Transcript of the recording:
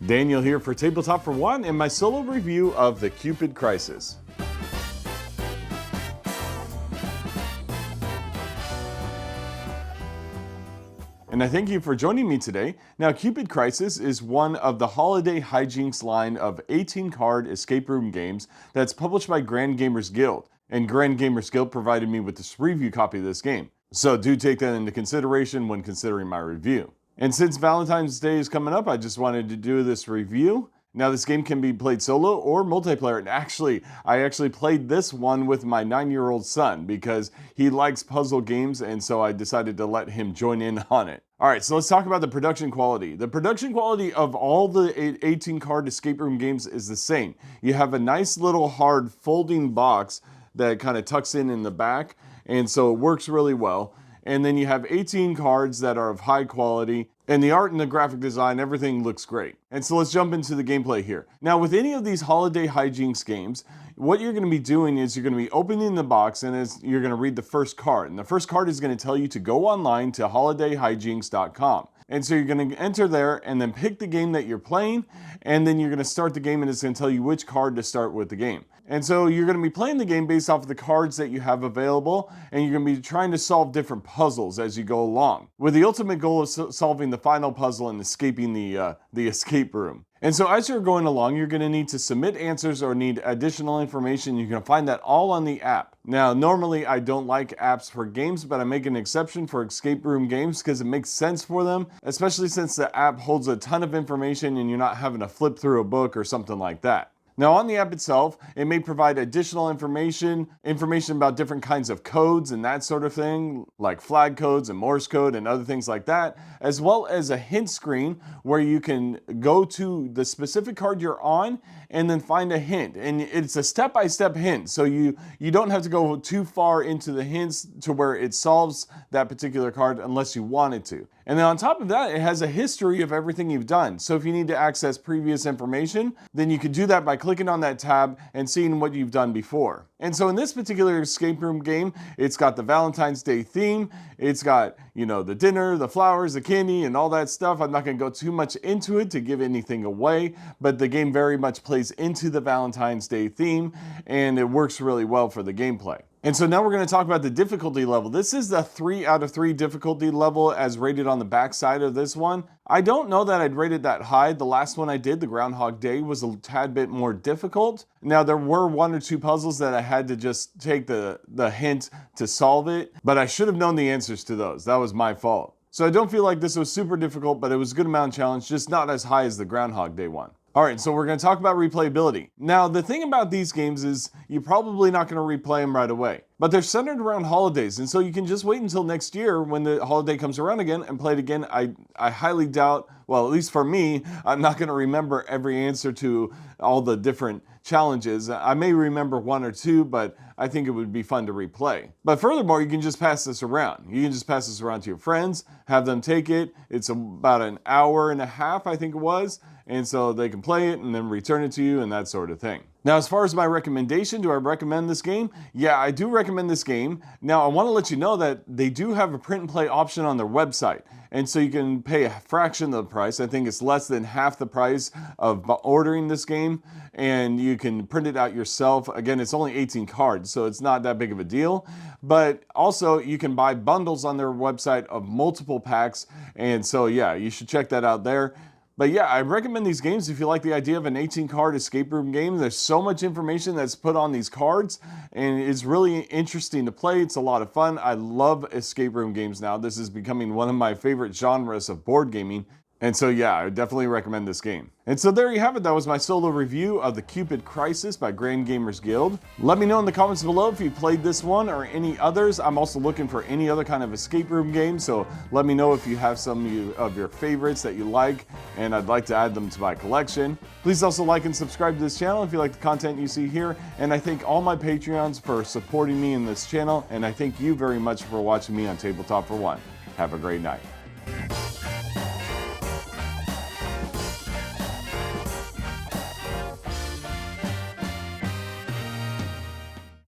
Daniel here for Tabletop for One and my solo review of the Cupid Crisis. And I thank you for joining me today. Now, Cupid Crisis is one of the Holiday Hijinks line of 18-card escape room games that's published by Grand Gamers Guild. And Grand Gamers Guild provided me with this review copy of this game. So do take that into consideration when considering my review. And since Valentine's Day is coming up, I just wanted to do this review. Now, this game can be played solo or multiplayer, and I actually played this one with my 9-year-old son because he likes puzzle games, and so I decided to let him join in on it. All right, so let's talk about the production quality. The production quality of all the 18-card escape room games is the same. You have a nice little hard folding box that kind of tucks in the back, and so it works really well. And then you have 18 cards that are of high quality, and the art and the graphic design, everything looks great. And so let's jump into the gameplay here. Now, with any of these Holiday Hijinks games, what you're going to be doing is you're going to be opening the box, and you're going to read the first card. And the first card is going to tell you to go online to holidayhijinks.com. And so you're going to enter there and then pick the game that you're playing, and then you're going to start the game, and it's going to tell you which card to start with the game. And so you're going to be playing the game based off of the cards that you have available, and you're going to be trying to solve different puzzles as you go along, with the ultimate goal of solving the final puzzle and escaping the escape room. And so as you're going along, you're going to need to submit answers or need additional information. You can find that all on the app. Now, normally I don't like apps for games, but I make an exception for escape room games because it makes sense for them, especially since the app holds a ton of information and you're not having to flip through a book or something like that. Now, on the app itself, it may provide additional information about different kinds of codes and that sort of thing, like flag codes and Morse code and other things like that, as well as a hint screen where you can go to the specific card you're on and then find a hint. And it's a step-by-step hint, so you don't have to go too far into the hints to where it solves that particular card unless you wanted to. And then on top of that, it has a history of everything you've done. So if you need to access previous information, then you can do that by clicking on that tab and seeing what you've done before. And so in this particular escape room game, it's got the Valentine's Day theme. It's got, the dinner, the flowers, the candy, and all that stuff. I'm not going to go too much into it to give anything away, but the game very much plays into the Valentine's Day theme, and it works really well for the gameplay. And so now we're going to talk about the difficulty level. This is the 3 out of 3 difficulty level as rated on the back side of this one. I don't know that I'd rate it that high. The last one I did, the Groundhog Day, was a tad bit more difficult. Now, there were 1 or 2 puzzles that I had to just take the hint to solve it, but I should have known the answers to those. That was my fault. So I don't feel like this was super difficult, but it was a good amount of challenge, just not as high as the Groundhog Day one. All right, so we're going to talk about replayability. Now, the thing about these games is you're probably not going to replay them right away, but they're centered around holidays, and so you can just wait until next year when the holiday comes around again and play it again. I highly doubt, well, at least for me, I'm not going to remember every answer to all the different challenges. I may remember 1 or 2, but I think it would be fun to replay. But furthermore, you can just pass this around. You can just pass this around to your friends, have them take it. It's about an hour and a half, I think it was. And so they can play it and then return it to you and that sort of thing. Now, as far as my recommendation, do I recommend this game? Yeah, I do recommend this game. Now, I want to let you know that they do have a print and play option on their website. And so you can pay a fraction of the price. I think it's less than half the price of ordering this game. And you can print it out yourself. Again, it's only 18 cards, so it's not that big of a deal. But also, you can buy bundles on their website of multiple packs. And so, yeah, you should check that out there. But yeah, I recommend these games if you like the idea of an 18-card escape room game. There's so much information that's put on these cards, and it's really interesting to play. It's a lot of fun. I love escape room games now. This is becoming one of my favorite genres of board gaming. And so yeah, I would definitely recommend this game. And so there you have it. That was my solo review of the Cupid Crisis by Grand Gamers Guild. Let me know in the comments below if you played this one or any others. I'm also looking for any other kind of escape room game, so let me know if you have some of your favorites that you like, and I'd like to add them to my collection. Please also like and subscribe to this channel if you like the content you see here, and I thank all my Patreons for supporting me in this channel, and I thank you very much for watching me on Tabletop for One. Have a great night.